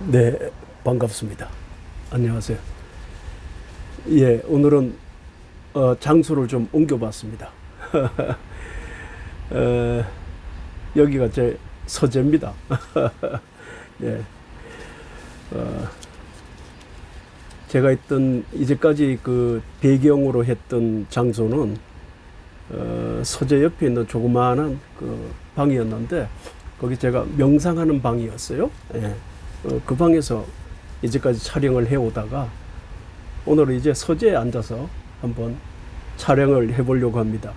네, 반갑습니다. 안녕하세요. 예, 오늘은 장소를 좀 옮겨봤습니다. 어, 여기가 제 서재입니다. 예, 어, 제가 있던 이제까지 그 배경으로 했던 장소는 서재 옆에 있는 조그마한 그 방이었는데 거기 제가 명상하는 방이었어요. 예, 그 방에서 이제까지 촬영을 해오다가 오늘은 이제 서재에 앉아서 한번 촬영을 해보려고 합니다.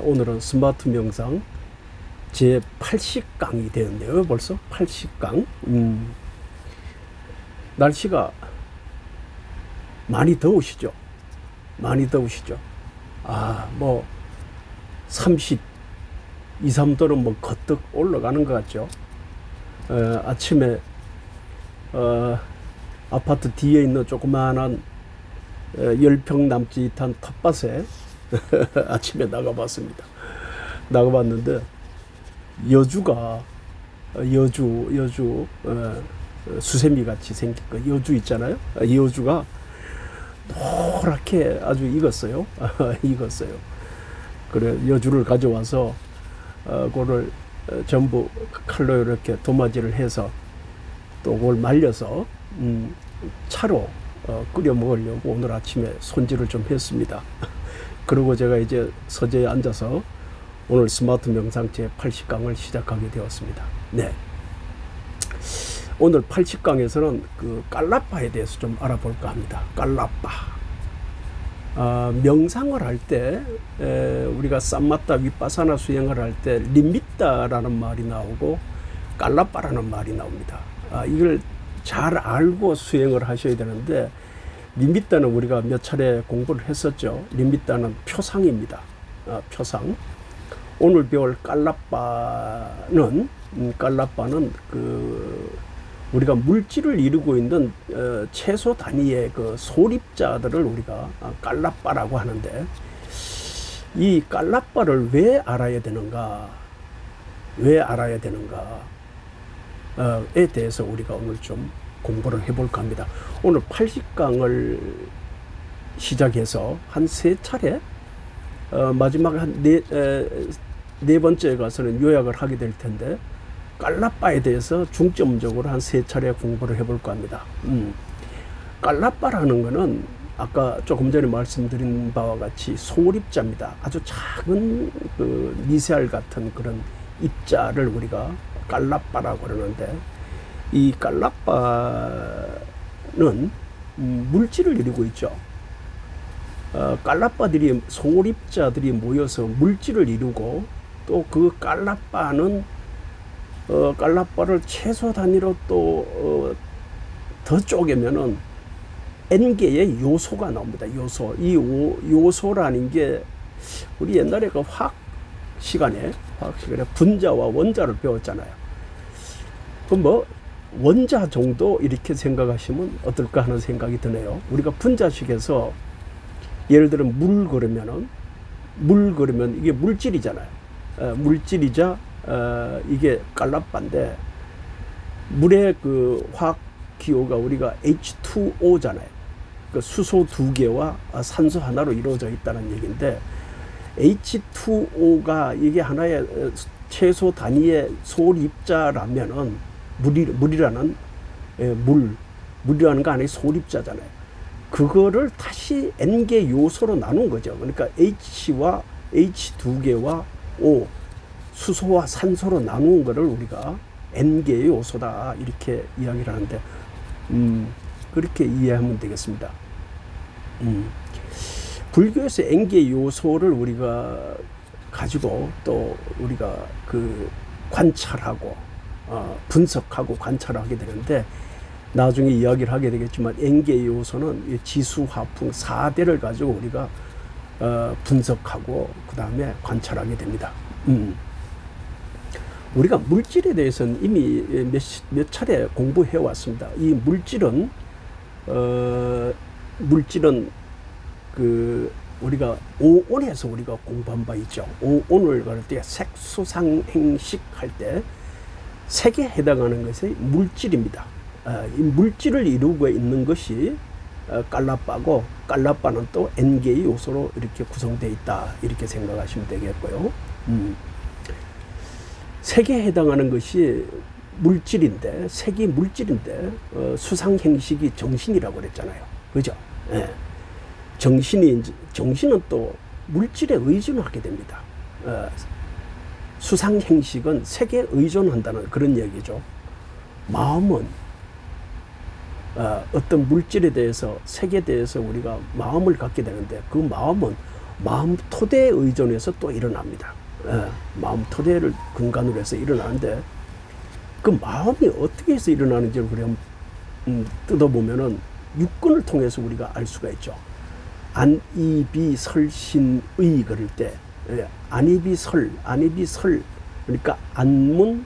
오늘은 스마트 명상 제 80강이 되었네요. 벌써 80강. 날씨가 많이 더우시죠? 많이 더우시죠? 뭐 32, 3도는 뭐 거뜩 올라가는 것 같죠? 아침에 아파트 뒤에 있는 조그마한 10평 남짓한 텃밭에 아침에 나가봤습니다. 나가봤는데 여주가 여주 수세미 같이 생긴 거 여주 있잖아요. 여주가 노랗게 아주 익었어요. 익었어요. 그래 여주를 가져와서 그거를 전부 칼로 이렇게 도마질을 해서 또 그걸 말려서 차로 끓여 먹으려고 오늘 아침에 손질을 좀 했습니다. 그리고 제가 이제 서재에 앉아서 오늘 스마트 명상 제 80강을 시작하게 되었습니다. 네. 오늘 80강에서는 그 깔라빠에 대해서 좀 알아볼까 합니다. 깔라빠. 명상을 할 때 우리가 쌈마타 위파사나 수행을 할 때 림미따라는 말이 나오고 깔라빠라는 말이 나옵니다. 이걸 잘 알고 수행을 하셔야 되는데 림미따는 우리가 몇 차례 공부를 했었죠. 림미따는 표상입니다. 표상. 오늘 배울 깔라빠는 그 우리가 물질을 이루고 있는 최소 단위의 그 소립자들을 우리가 깔라빠라고 하는데 이 깔라빠를 왜 알아야 되는가? 왜 알아야 되는가? 에 대해서 우리가 오늘 좀 공부를 해볼까 합니다. 오늘 80강을 시작해서 한 3차례 마지막 한 네 번째에 가서는 요약을 하게 될 텐데 깔라빠에 대해서 중점적으로 한 3차례 공부를 해볼까 합니다. 깔라빠라는 거는 아까 조금 전에 말씀드린 바와 같이 소립자입니다. 아주 작은 그 미세알 같은 그런 입자를 우리가 깔라빠라고 그러는데 이 깔라빠는 물질을 이루고 있죠. 깔라빠들이 소립자들이 모여서 물질을 이루고 또 그 깔라빠는 깔라빠를 최소 단위로 또 더 쪼개면은 N개의 요소가 나옵니다. 요소. 이 요소라는 게 우리 옛날에 그 화학 시간에 분자와 원자를 배웠잖아요. 그럼 뭐 원자 정도 이렇게 생각하시면 어떨까 하는 생각이 드네요. 우리가 분자식에서 예를 들어 물 그러면 이게 물질이잖아요. 물질이자 이게 깔라빠인데 물의 그 화학 기호가 우리가 H2O잖아요. 그 수소 2개와 산소 하나로 이루어져 있다는 얘기인데 H2O가 이게 하나의 최소 단위의 소립자라면은 물이라는 물이라는 거 안에 소립자잖아요. 그거를 다시 N개 요소로 나눈 거죠. 그러니까 H와 H2개와 O 수소와 산소로 나눈 거를 우리가 N개의 요소다 이렇게 이야기를 하는데 그렇게 이해하면 되겠습니다. 불교에서 N개 요소를 우리가 가지고 또 우리가 그 관찰하고 분석하고 관찰하게 되는데 나중에 이야기를 하게 되겠지만 N개 요소는 지수, 화풍 4대를 가지고 우리가 분석하고 그 다음에 관찰하게 됩니다. 우리가 물질에 대해서는 이미 몇 차례 공부해 왔습니다. 이 물질은 그 우리가 오온에서 우리가 공부한 바 있죠. 오온을 그럴 때 색수상행식 할 때 색에 해당하는 것이 물질입니다. 이 물질을 이루고 있는 것이 깔라빠고, 깔라빠는 또 N개의 요소로 이렇게 구성되어 있다, 이렇게 생각하시면 되겠고요. 색에 해당하는 것이 물질인데, 색이 물질인데 수상행식이 정신이라고 그랬잖아요. 그죠? 예. 정신은 또 물질에 의존하게 됩니다. 수상행식은 색에 의존한다는 그런 얘기죠. 마음은 어떤 물질에 대해서, 색에 대해서 우리가 마음을 갖게 되는데, 그 마음은 마음 토대에 의존해서 또 일어납니다. 마음 토대를 근간으로 해서 일어나는데, 그 마음이 어떻게 해서 일어나는지를 우리가 뜯어보면은 육근을 통해서 우리가 알 수가 있죠. 안이비설신의 그럴 때, 안이비설, 그러니까 안문,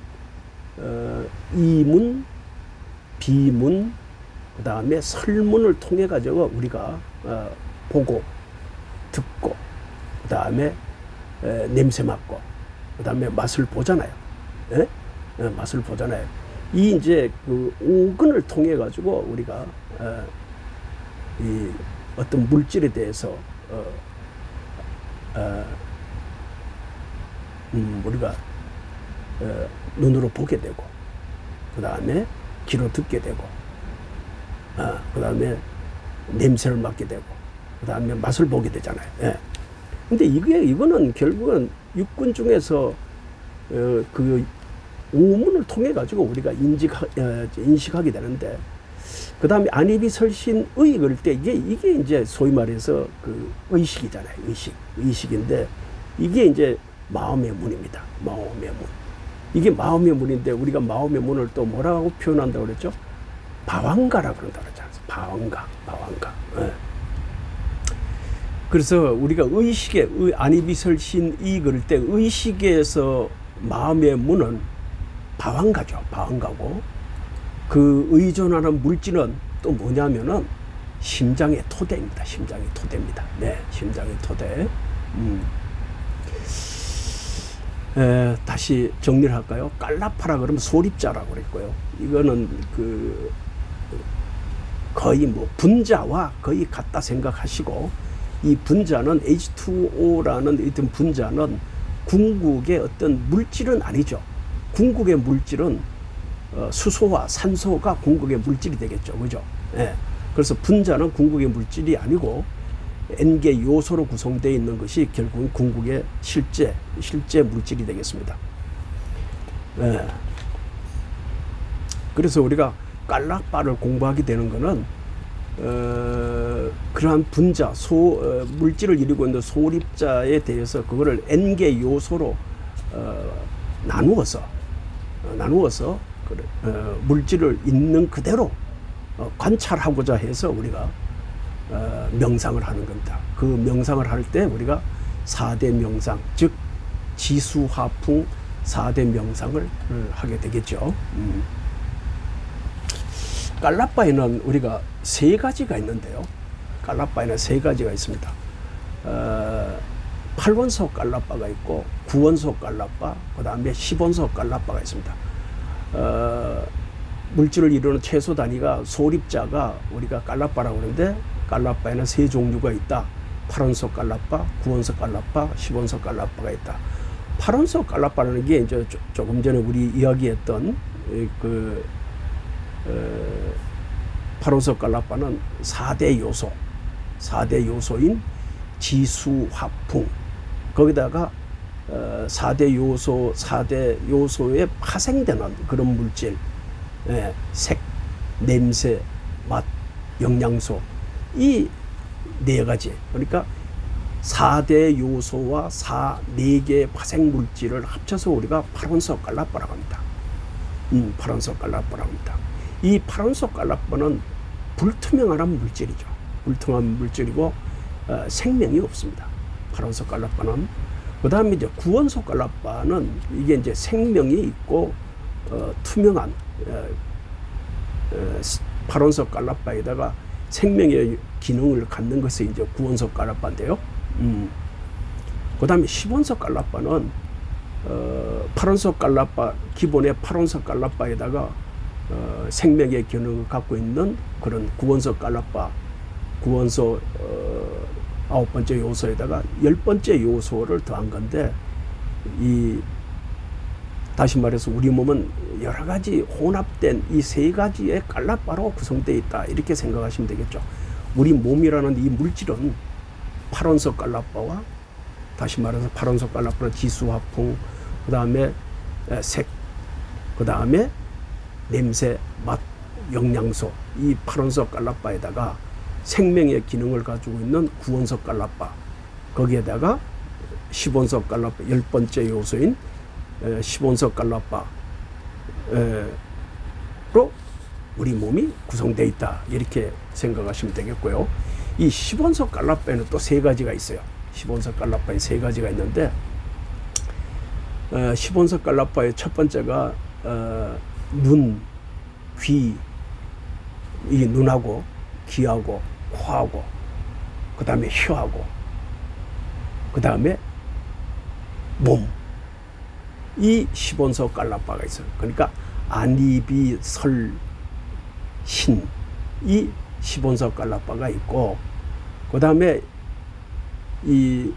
이문, 비문, 그 다음에 설문을 통해 가지고 우리가 보고, 듣고, 그 다음에 냄새 맡고, 그 다음에 맛을 보잖아요. 예? 맛을 보잖아요. 이 이제 그 오근을 통해 가지고 우리가 이 어떤 물질에 대해서 우리가 눈으로 보게 되고, 그 다음에 귀로 듣게 되고, 그 다음에 냄새를 맡게 되고, 그 다음에 맛을 보게 되잖아요. 예. 근데 이거는 결국은 육군 중에서 그 오문을 통해 가지고 우리가 인식하게 되는데, 그 다음에 안이비설신의 그럴 때 이게 이제 소위 말해서 그 의식이잖아요. 의식인데, 이게 이제 마음의 문입니다. 마음의 문. 이게 마음의 문인데, 우리가 마음의 문을 또 뭐라고 표현한다고 그랬죠? 방황가라고 그런다고 그랬잖아요. 방황가. 예. 그래서 우리가 안이비설신의 그럴 때 의식에서 마음의 문은 방황가죠. 방황가고, 그 의존하는 물질은 또 뭐냐면은 심장의 토대입니다. 심장의 토대입니다. 네, 심장의 토대. 다시 정리를 할까요? 깔라파라 그러면 소립자라고 그랬고요. 이거는 그 거의 뭐 분자와 거의 같다 생각하시고, 이 분자는 H2O라는 어떤 분자는 궁극의 어떤 물질은 아니죠. 궁극의 물질은 수소와 산소가 궁극의 물질이 되겠죠. 그죠? 예. 그래서 분자는 궁극의 물질이 아니고 N개 요소로 구성되어 있는 것이 결국은 궁극의 실제 물질이 되겠습니다. 예. 그래서 우리가 깔라빠를 공부하게 되는 것은 그러한 분자, 물질을 이루고 있는 소립자에 대해서 그거를 N개 요소로 나누어서 물질을 있는 그대로 관찰하고자 해서 우리가 명상을 하는 겁니다. 그 명상을 할 때 우리가 4대 명상, 즉 지수화풍 4대 명상을 하게 되겠죠. 깔라빠에는 우리가 3가지가 있는데요. 깔라빠에는 3가지가 있습니다. 8원소 깔라빠가 있고 9원소 깔라빠, 그 다음에 10원소 깔라빠가 있습니다. 물질을 이루는 최소 단위가 소립자가 우리가 깔라빠라고 그러는데, 깔라빠에는 3종류가 있다. 8원소 깔라빠, 9원소 깔라빠, 10원소 깔라빠가 있다. 8원소 깔라빠라는 게 이제 조금 전에 우리 이야기했던 8원소 깔라빠는 4대 요소인 지수화풍, 거기다가 4대 요소에 파생되는 그런 물질, 색, 냄새, 맛, 영양소, 이 4가지, 그러니까 4대 요소와 4개의 파생 물질을 합쳐서 우리가 8원소 깔라빠라고 합니다. 8원소 깔라빠라고 합니다. 이 8원소 깔라빠는 불투명한 물질이죠. 불투명한 물질이고 생명이 없습니다. 8원소 깔라빠는. 그 다음에 이제 9원소 깔라빠는 이게 이제 생명이 있고 투명한 8원소 깔라빠에다가 생명의 기능을 갖는 것이 이제 9원소 깔라빠인데요. 그 다음에 10원소 깔라빠는 8원소 깔라빠, 기본의 8원소 깔라빠에다가 생명의 기능을 갖고 있는 그런 구원소 깔라빠, 구원소 9번째 요소에다가 10번째 요소를 더한 건데, 다시 말해서 우리 몸은 여러 가지 혼합된 이 세 가지의 깔라빠로 구성되어 있다, 이렇게 생각하시면 되겠죠. 우리 몸이라는 이 물질은 파란석 깔라빠와, 다시 말해서 파란석 깔라빠는 지수, 화풍, 그 다음에 색, 그 다음에 냄새, 맛, 영양소, 이 파란석 깔라빠에다가 생명의 기능을 가지고 있는 구원석 깔라빠, 거기에다가 10원석 깔라빠, 10번째 요소인 10원석 깔라빠로 우리 몸이 구성되어 있다, 이렇게 생각하시면 되겠고요. 이 10원석 깔라빠에는 또 세 가지가 있어요. 10원석 깔라빠에 세 가지가 있는데, 10원석 깔라빠의 첫 번째가 눈, 귀, 이 눈하고 귀하고 코하고, 그 다음에 혀하고, 그 다음에 몸, 이 10원석 깔라빠가 있어요. 그러니까 안입이 설 신, 이 10원석 깔라빠가 있고, 그 다음에 이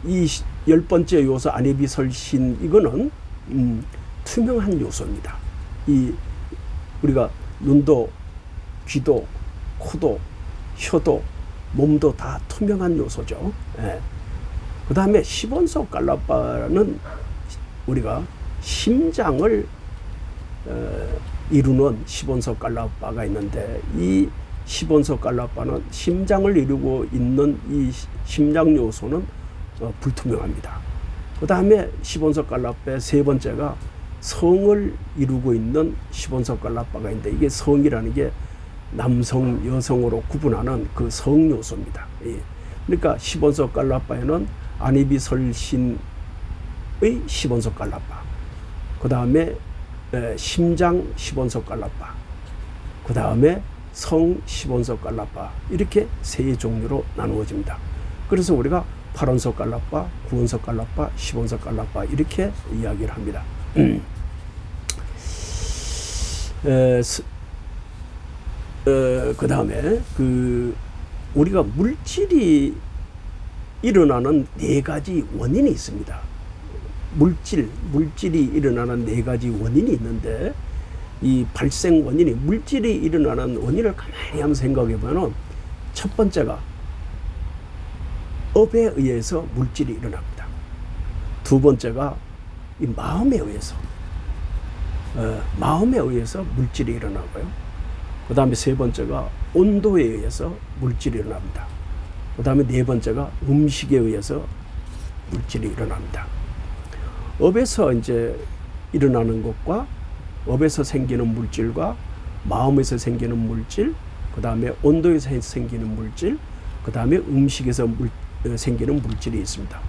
10번째 요소 안입이 설 신, 이거는 투명한 요소입니다. 우리가 눈도 귀도 코도 혀도 몸도 다 투명한 요소죠. 예. 그 다음에 10원석 깔라빠는 우리가 심장을 이루는 10원석 깔라빠가 있는데, 이 10원석 깔라빠는 심장을 이루고 있는 이 심장 요소는 불투명합니다. 그 다음에 10원석 깔라빠의 세 번째가 성을 이루고 있는 10원석 깔라빠가 있는데, 이게 성이라는 게 남성, 여성으로 구분하는 그 성 요소입니다. 예. 그러니까 10원석 깔라빠에는 안입이 설신의 10원석 깔라빠, 그 다음에 심장 10원석 깔라빠, 그 다음에 성 10원석 깔라빠, 이렇게 세 종류로 나누어집니다. 그래서 우리가 8원석 깔라빠, 9원석 깔라빠, 10원석 깔라빠, 이렇게 이야기를 합니다. 그 다음에 우리가 물질이 일어나는 네 가지 원인이 있습니다. 물질이 일어나는 네 가지 원인이 있는데, 이 발생 원인이, 물질이 일어나는 원인을 가만히 한번 생각해 보면, 첫 번째가 업에 의해서 물질이 일어납니다. 두 번째가 이 마음에 의해서 물질이 일어나고요. 그 다음에 세 번째가 온도에 의해서 물질이 일어납니다. 그 다음에 네 번째가 음식에 의해서 물질이 일어납니다. 업에서 이제 일어나는 것과, 업에서 생기는 물질과, 마음에서 생기는 물질, 그 다음에 온도에서 생기는 물질, 그 다음에 음식에서 생기는 물질이 있습니다.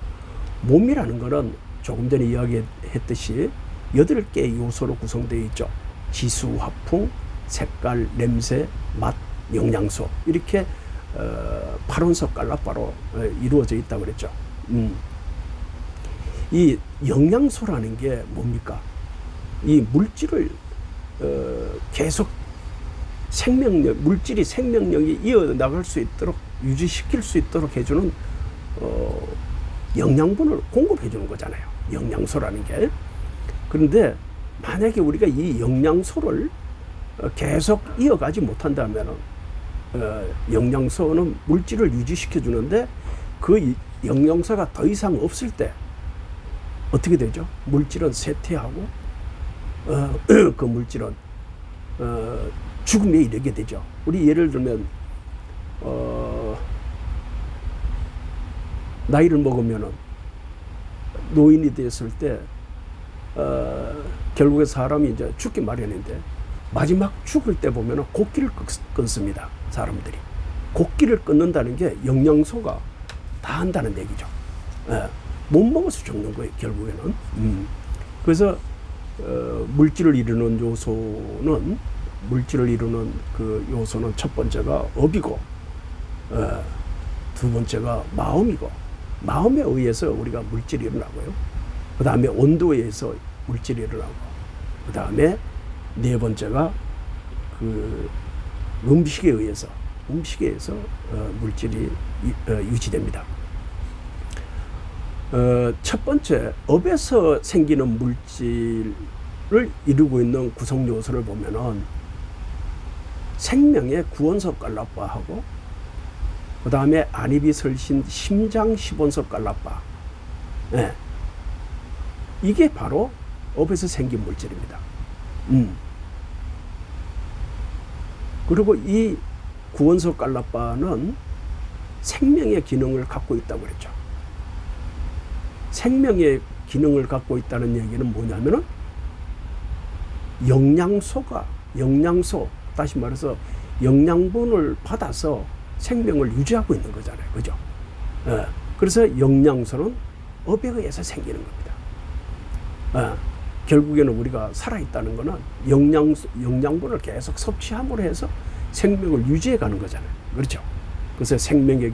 몸이라는 것은 조금 전에 이야기했듯이 8개의 요소로 구성되어 있죠. 지수, 화풍, 색깔, 냄새, 맛, 영양소, 이렇게 8원석 깔라빠로 이루어져 있다고 그랬죠. 이 영양소라는 게 뭡니까? 이 물질을 계속 물질이 생명력이 이어나갈 수 있도록, 유지시킬 수 있도록 해주는 영양분을 공급해 주는 거잖아요. 영양소라는 게. 그런데 만약에 우리가 이 영양소를 계속 이어가지 못한다면, 영양소는 물질을 유지시켜 주는데, 그 영양소가 더 이상 없을 때 어떻게 되죠? 물질은 쇠퇴하고, 그 물질은 죽음에 이르게 되죠. 우리 예를 들면 나이를 먹으면은, 노인이 됐을 때 결국에 사람이 이제 죽기 마련인데, 마지막 죽을 때 보면은 곡기를 끊습니다. 사람들이 곡기를 끊는다는 게 영양소가 다 한다는 얘기죠. 못 먹어서 죽는 거예요, 결국에는. 그래서 물질을 이루는 요소는 첫 번째가 업이고, 두 번째가 마음이고, 마음에 의해서 우리가 물질이 일어나고요. 그 다음에 온도에 의해서 물질이 일어나고, 그 다음에 네 번째가 그 음식에 의해서 물질이 유지됩니다. 첫 번째, 업에서 생기는 물질을 이루고 있는 구성 요소를 보면은 생명의 구원소 깔라빠하고 그 다음에 아니비설신 심장 시본소 깔라빠, 네. 이게 바로 업에서 생긴 물질입니다. 그리고 이 구원소 깔라빠는 생명의 기능을 갖고 있다고 그랬죠. 생명의 기능을 갖고 있다는 얘기는 뭐냐면은 영양소, 다시 말해서 영양분을 받아서 생명을 유지하고 있는 거잖아요. 그죠? 그래서 영양소는 업에 의해서 생기는 겁니다. 결국에는 우리가 살아있다는 거는 영양분을 계속 섭취함으로 해서 생명을 유지해 가는 거잖아요. 그렇죠? 그래서 생명의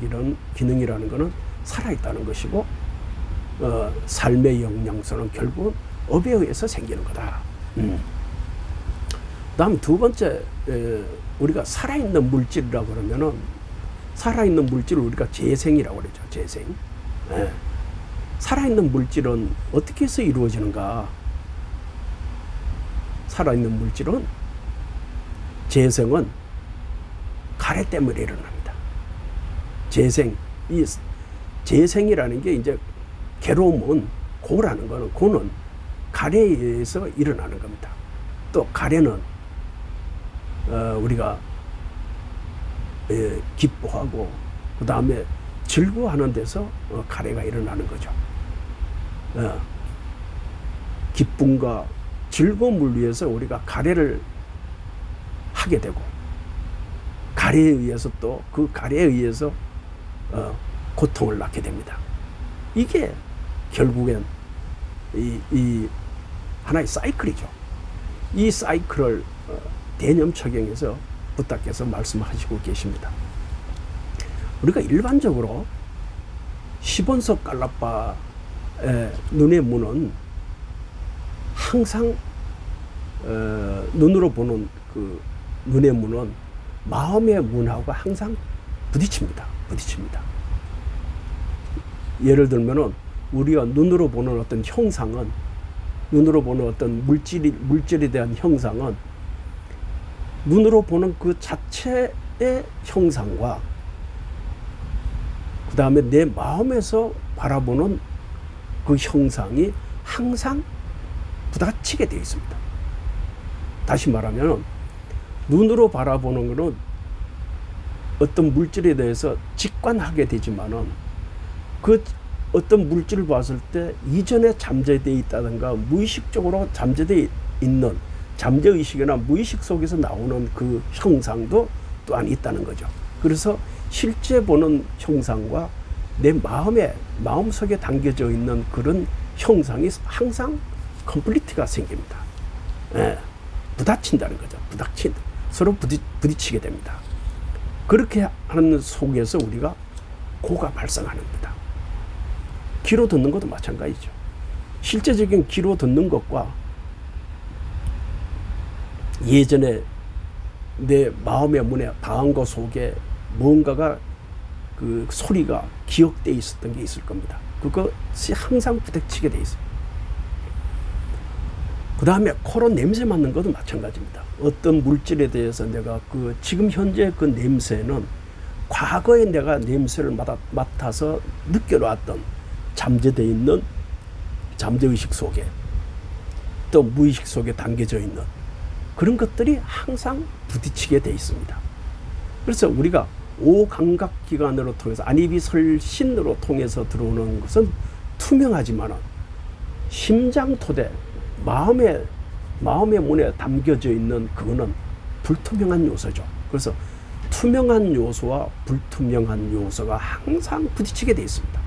기능이라는 거는 살아있다는 것이고, 삶의 영양소는 결국은 업에 의해서 생기는 거다. 다음 두 번째, 우리가 살아있는 물질이라고 그러면은, 살아있는 물질을 우리가 재생이라고 그러죠. 재생. 살아있는 물질은 어떻게 해서 이루어지는가? 살아있는 물질은, 재생은 가래 때문에 일어납니다. 이 재생이라는 게 이제 괴로움은 고라는 거는, 고는 가래에 의해서 일어나는 겁니다. 또 가래는 우리가 기뻐하고 그 다음에 즐거워하는 데서 가래가 일어나는 거죠. 기쁨과 즐거움을 위해서 우리가 가래를 하게 되고, 가래에 의해서 또 그 가래에 의해서 고통을 낳게 됩니다. 이게 결국엔 이 하나의 사이클이죠. 이 사이클을 대념척용해서 부탁해서 말씀하시고 계십니다. 우리가 일반적으로 시본석 깔라빠의 눈의 문은 항상 눈으로 보는 그 눈의 문은 마음의 문하고 항상 부딪힙니다. 예를 들면은 우리가 눈으로 보는 어떤 형상은, 눈으로 보는 어떤 물질에 대한 형상은 눈으로 보는 그 자체의 형상과 그 다음에 내 마음에서 바라보는 그 형상이 항상 부딪히게 되어 있습니다. 다시 말하면 눈으로 바라보는 것은 어떤 물질에 대해서 직관하게 되지만은 그 어떤 물질을 봤을 때 이전에 잠재되어 있다든가 무의식적으로 잠재되어 있는 잠재의식이나 무의식 속에서 나오는 그 형상도 또한 있다는 거죠. 그래서 실제 보는 형상과 내 마음속에 담겨져 있는 그런 형상이 항상 컴플리트가 생깁니다. 부딪힌다는 거죠. 서로 부딪히게 됩니다. 그렇게 하는 속에서 우리가 고가 발생하는 겁니다. 귀로 듣는 것도 마찬가지죠. 실제적인 귀로 듣는 것과 예전에 내 마음의 문에 닿은 것 속에 뭔가가 그 소리가 기억되어 있었던 게 있을 겁니다. 그것이 항상 부딪히게 돼 있어요. 그 다음에 코로 냄새 맡는 것도 마찬가지입니다. 어떤 물질에 대해서 내가 지금 현재 그 냄새는 과거에 내가 냄새를 맡아서 느껴왔던 잠재되어 있는 잠재의식 속에 또 무의식 속에 담겨져 있는 그런 것들이 항상 부딪히게 돼 있습니다. 그래서 우리가 오감각기관으로 통해서 안입이설신으로 통해서 들어오는 것은 투명하지만 심장토대 마음의 문에 담겨져 있는 그거는 불투명한 요소죠. 그래서 투명한 요소와 불투명한 요소가 항상 부딪히게 돼 있습니다.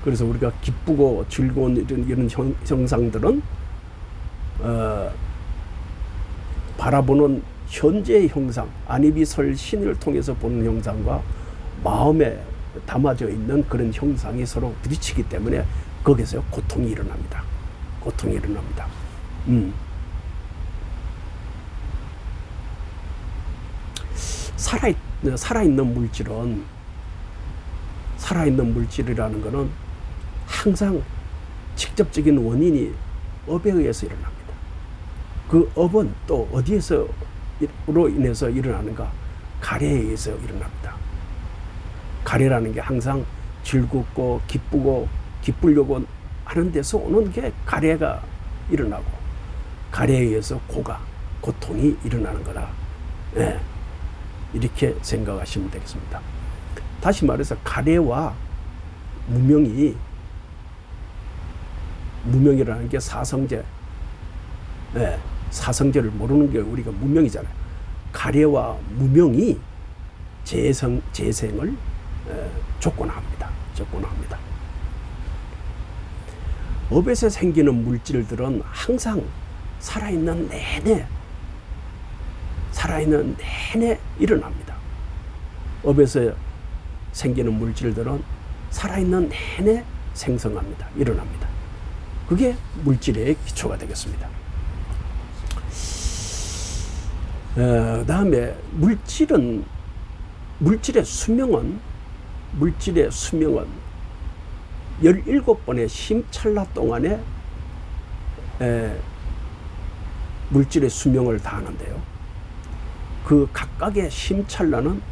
그래서 우리가 기쁘고 즐거운 이런 형상들은 바라보는 현재의 형상, 안입이설신을 통해서 보는 형상과 마음에 담아져 있는 그런 형상이 서로 부딪히기 때문에 거기서 고통이 일어납니다. 음. 살아있는 물질이라는 것은 항상 직접적인 원인이 업에 의해서 일어납니다. 그 업은 또 어디에서로 인해서 일어나는가? 가래에 의해서 일어납니다. 가래라는 게 항상 즐겁고 기쁘고 기쁘려고 하는 데서 오는 게 가래가 일어나고, 가래에 의해서 고통이 일어나는 거다. 네. 이렇게 생각하시면 되겠습니다. 다시 말해서 가래와 무명이라는 게 사성제, 네, 사성제를 모르는 게 우리가 무명이잖아요. 가래와 무명이 재생을 조건합니다. 업에서 생기는 물질들은 항상 살아있는 내내 일어납니다. 업에서 생기는 물질들은 살아있는 내내 생성합니다. 일어납니다. 그게 물질의 기초가 되겠습니다. 다음에 물질의 수명은 17번의 심찰나 동안에 물질의 수명을 다하는데요. 그 각각의 심찰나는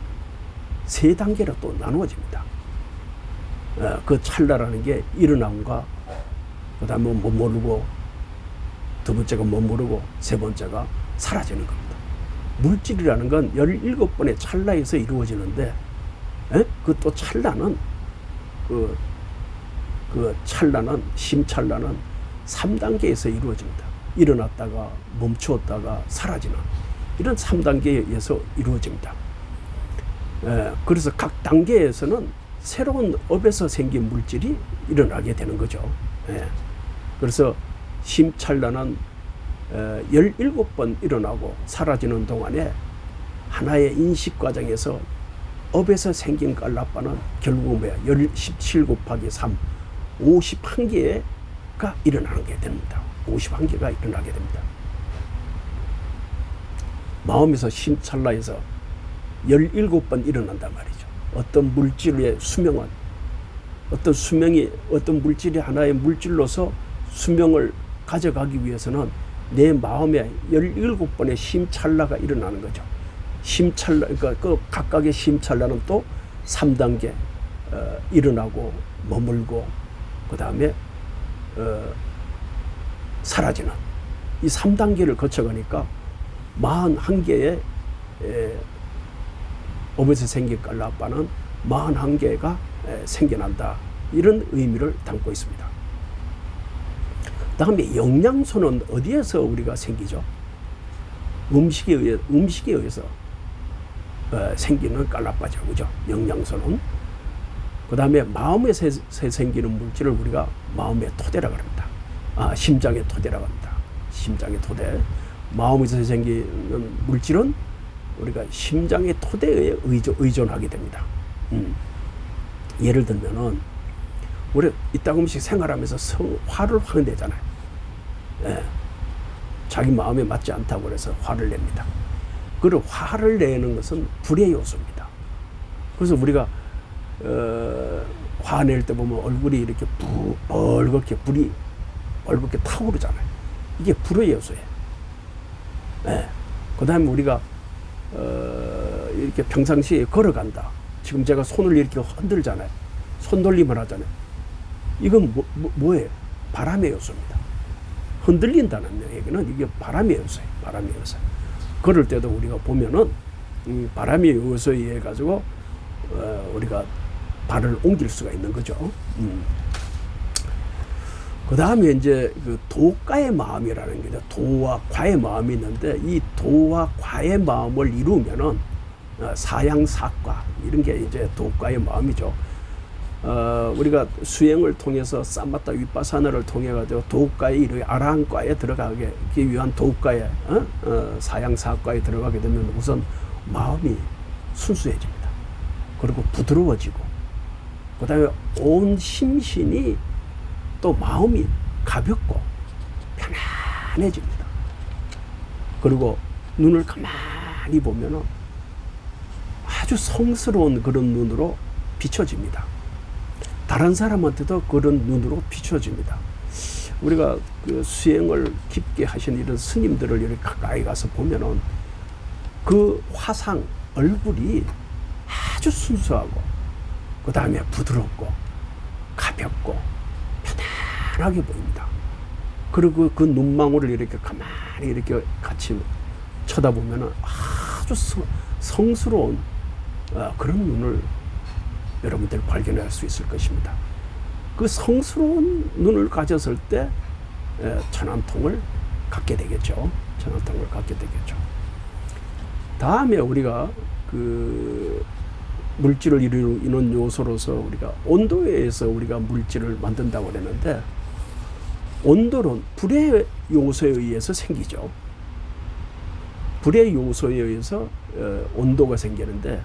3단계로 또 나누어집니다. 그 찰나라는 게 일어남과, 그 다음에 못 모르고, 두 번째가 못 모르고, 세 번째가 사라지는 겁니다. 물질이라는 건 17번의 찰나에서 이루어지는데, 그 또 찰나는, 심찰나는 3단계에서 이루어집니다. 일어났다가 멈추었다가 사라지는 이런 3단계에 의해서 이루어집니다. 그래서 각 단계에서는 새로운 업에서 생긴 물질이 일어나게 되는 거죠. 그래서 심찰나는 17번 일어나고 사라지는 동안에 하나의 인식 과정에서 업에서 생긴 깔라빠는 결국 뭐야? 17 곱하기 3, 51개가 일어나는 게 됩니다. 51개가 일어나게 됩니다. 마음에서 심찰나에서 17번 일어난단 말이죠. 어떤 물질의 수명은, 어떤 물질이 하나의 물질로서 수명을 가져가기 위해서는 내 마음에 17번의 심찰나가 일어나는 거죠. 심찰나, 그러니까 그 각각의 심찰나는 또 3단계 일어나고 머물고 그 다음에 사라지는 이 3단계를 거쳐가니까 41개의 업에서 생긴 깔라빠는 41개가 생겨난다. 이런 의미를 담고 있습니다. 다음에 영양소는 어디에서 우리가 생기죠? 음식에 의해서 생기는 깔라빠죠. 그죠? 영양소는. 그 다음에 마음에서 생기는 물질을 우리가 마음의 토대라고 합니다. 심장의 토대라고 합니다. 심장의 토대. 마음에서 생기는 물질은 우리가 심장의 토대에 의존하게 됩니다. 예를 들면은 우리 이따금씩 생활하면서 화를 확 내잖아요. 자기 마음에 맞지 않다고 그래서 화를 냅니다. 그리고 화를 내는 것은 불의 요소입니다. 그래서 우리가 화낼 때 보면 얼굴이 이렇게 불이 벌겋게 타오르잖아요. 이게 불의 요소예요. 그 다음에 우리가 이렇게 평상시에 걸어간다. 지금 제가 손을 이렇게 흔들잖아요. 손돌림을 하잖아요. 이건 뭐예요? 바람의 요소입니다. 흔들린다는 얘기는 이게 바람의 요소예요. 바람의 요소. 그럴 때도 우리가 보면은 바람의 요소에 의해 가지고 우리가 발을 옮길 수가 있는 거죠. 그 다음에 이제 그 도과의 마음이라는 게 도와 과의 마음이 있는데 이 도와 과의 마음을 이루면은 사양사과 이런 게 이제 도과의 마음이죠. 우리가 수행을 통해서 쌈마타 윗바사나를 통해 가지고 도과에 이르게 아라한과에 들어가기 위한 도과에 사양사과에 들어가게 되면 우선 마음이 순수해집니다. 그리고 부드러워지고 그 다음에 온 심신이 또 마음이 가볍고 환해집니다. 그리고 눈을 가만히 보면은 아주 성스러운 그런 눈으로 비춰집니다. 다른 사람한테도 그런 눈으로 비춰집니다. 우리가 그 수행을 깊게 하신 이런 스님들을 이렇게 가까이 가서 보면은 그 화상, 얼굴이 아주 순수하고, 그 다음에 부드럽고, 가볍고, 편안하게 보입니다. 그리고 그 눈망울을 이렇게 가만히 이렇게 같이 쳐다보면은 아주 성스러운 그런 눈을 여러분들 발견할 수 있을 것입니다. 그 성스러운 눈을 가졌을 때 천안통을 갖게 되겠죠. 천안통을 갖게 되겠죠. 다음에 우리가 그 물질을 이루는 요소로서 우리가 온도에 의해서 우리가 물질을 만든다고 그랬는데, 온도는 불의 요소에 의해서 생기죠. 불의 요소에 의해서 온도가 생기는데,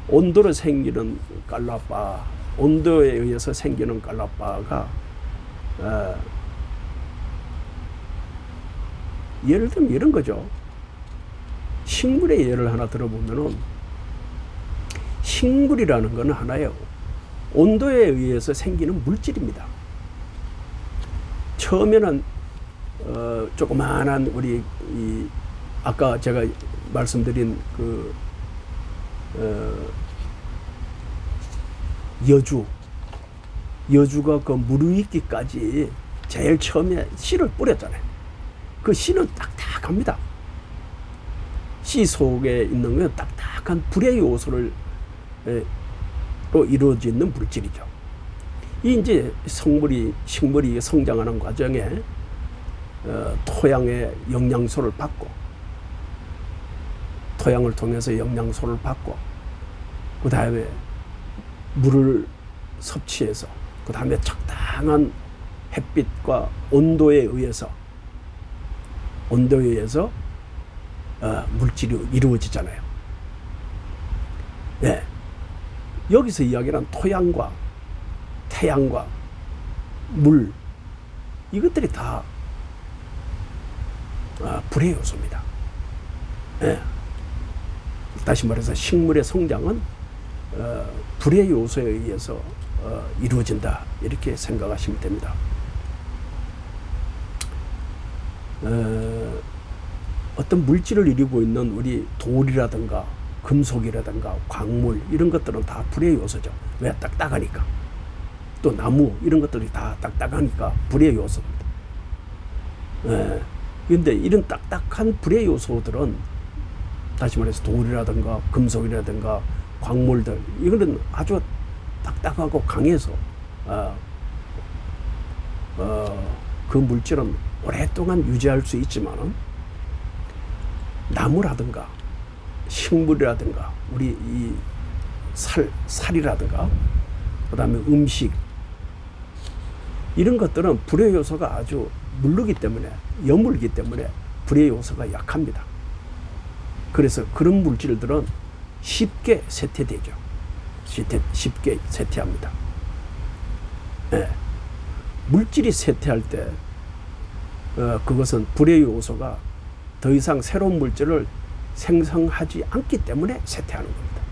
온도로 생기는 깔라빠, 온도에 의해서 생기는 깔라빠가 예를 들면 이런 거죠. 식물의 예를 하나 들어보면은, 식물이라는 것은 하나의 온도에 의해서 생기는 물질입니다. 처음에는 조그마한 우리 아까 제가 말씀드린 그 여주가 그 무르익기까지 제일 처음에 씨를 뿌렸잖아요. 그 씨는 딱딱합니다. 씨 속에 있는 건 딱딱한 불의 요소로 이루어지는 물질이죠. 이 이제 식물이 성장하는 과정에 토양의 영양소를 받고, 토양을 통해서 영양소를 받고, 그 다음에 물을 섭취해서, 그 다음에 적당한 햇빛과 온도에 의해서 물질이 이루어지잖아요. 네. 여기서 이야기는 토양과 태양과 물, 이것들이 다 불의 요소입니다. 네. 다시 말해서 식물의 성장은 불의 요소에 의해서 이루어진다, 이렇게 생각하시면 됩니다. 어떤 물질을 이루고 있는 우리 돌이라든가 금속이라든가 광물, 이런 것들은 다 불의 요소죠. 왜? 딱딱하니까. 또 나무, 이런 것들이 다 딱딱하니까 불의 요소입니다. 그런데 이런 딱딱한 불의 요소들은, 다시 말해서 돌이라든가 금속이라든가 광물들, 이거는 아주 딱딱하고 강해서 그 물질은 오랫동안 유지할 수 있지만은, 나무라든가 식물이라든가 우리 이 살이라든가 그 다음에 음식, 이런 것들은 불의 요소가 아주 물르기 때문에, 여물기 때문에 불의 요소가 약합니다. 그래서 그런 물질들은 쉽게 쇠퇴되죠. 쉽게 쇠퇴합니다. 네. 물질이 쇠퇴할 때 그것은 불의 요소가 더 이상 새로운 물질을 생성하지 않기 때문에 쇠퇴하는 겁니다.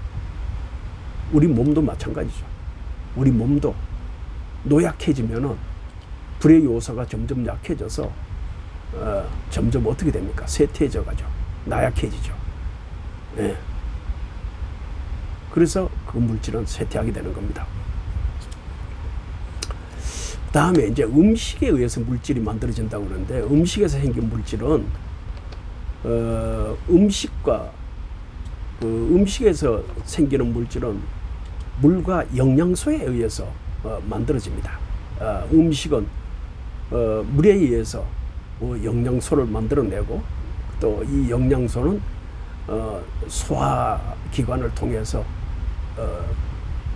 우리 몸도 마찬가지죠. 우리 몸도 노약해지면은 불의 요소가 점점 약해져서 점점 어떻게 됩니까? 쇠퇴해져 가죠. 나약해지죠. 네. 그래서 그 물질은 쇠퇴하게 되는 겁니다. 다음에 이제 음식에 의해서 물질이 만들어진다고 그러는데, 음식에서 생긴 물질은 음식에서 생기는 물질은 물과 영양소에 의해서 만들어집니다. 음식은 물에 의해서 영양소를 만들어내고, 또 이 영양소는 소화기관을 통해서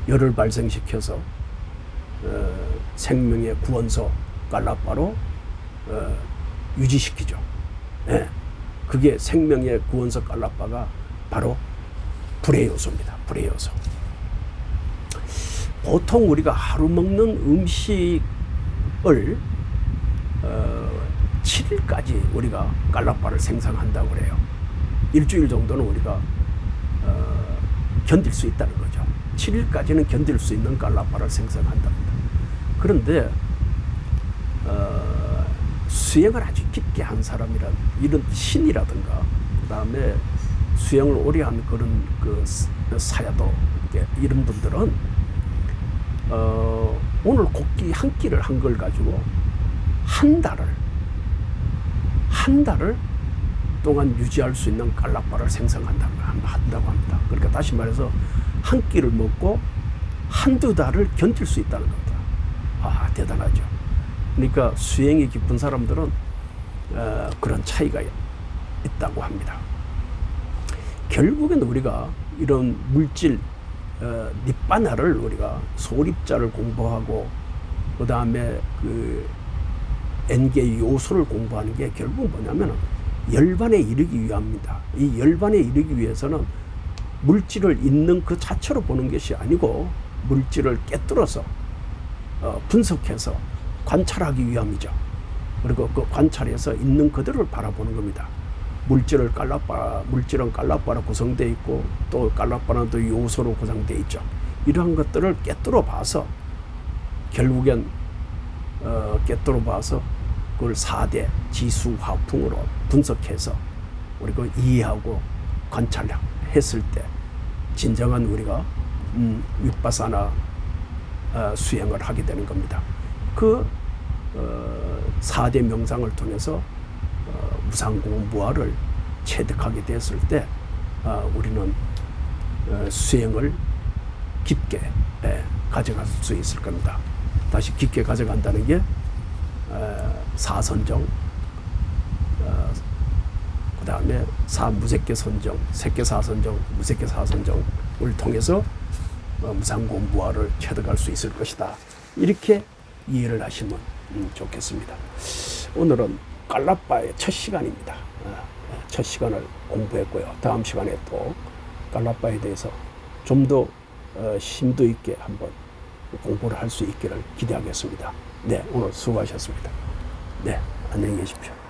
열을 발생시켜서 생명의 구원소 깔라빠로 유지시키죠. 네. 그게 생명의 구원소 깔라빠가 바로 불의 요소입니다. 불의 요소. 보통 우리가 하루 먹는 음식을 7일까지 우리가 깔라빠를 생성한다고 그래요. 일주일 정도는 우리가 견딜 수 있다는 거죠. 7일까지는 견딜 수 있는 깔라빠를 생성한답니다. 그런데 수행을 아주 깊게 한 사람이란 이런 신이라든가 그 다음에 수행을 오래 한 그런 그 사야도 이런 분들은 오늘 곡기 한 끼를 한 걸 가지고 한 달을 동안 유지할 수 있는 깔라빠를 생성한다고 합니다. 그러니까 다시 말해서 한 끼를 먹고 한두 달을 견딜 수 있다는 겁니다. 아, 대단하죠. 그러니까 수행이 깊은 사람들은 그런 차이가 있다고 합니다. 결국엔 우리가 이런 물질 니빠나를 우리가 소립자를 공부하고 그 다음에 그 N개 요소를 공부하는 게 결국 뭐냐면 열반에 이르기 위함입니다. 이 열반에 이르기 위해서는 물질을 있는 그 자체로 보는 것이 아니고 물질을 깨뜨려서 분석해서 관찰하기 위함이죠. 그리고 그 관찰해서 있는 그대로를 바라보는 겁니다. 물질은 깔라빠로 구성되어 있고 또 깔라빠는 또 요소로 구성되어 있죠. 이러한 것들을 깨뜨려 봐서 결국엔 깨뜨려 봐서 그걸 4대 지수 화풍으로 분석해서 우리가 이해하고 관찰했을 때 진정한 우리가 윗바사나 수행을 하게 되는 겁니다. 그 4대 명상을 통해서 무상공무화를 체득하게 됐을 때 우리는 수행을 깊게 가져갈 수 있을 겁니다. 다시 깊게 가져간다는 게 사선정, 그 다음에 사무색계선정, 색계사선정, 무색계사선정을 통해서 무상공무화를 체득할 수 있을 것이다. 이렇게 이해를 하시면 좋겠습니다. 오늘은 깔라빠의 첫 시간입니다. 첫 시간을 공부했고요. 다음 시간에 또 깔라빠에 대해서 좀 더 심도 있게 한번 공부를 할 수 있기를 기대하겠습니다. 네, 오늘 수고하셨습니다. 네, 안녕히 계십시오.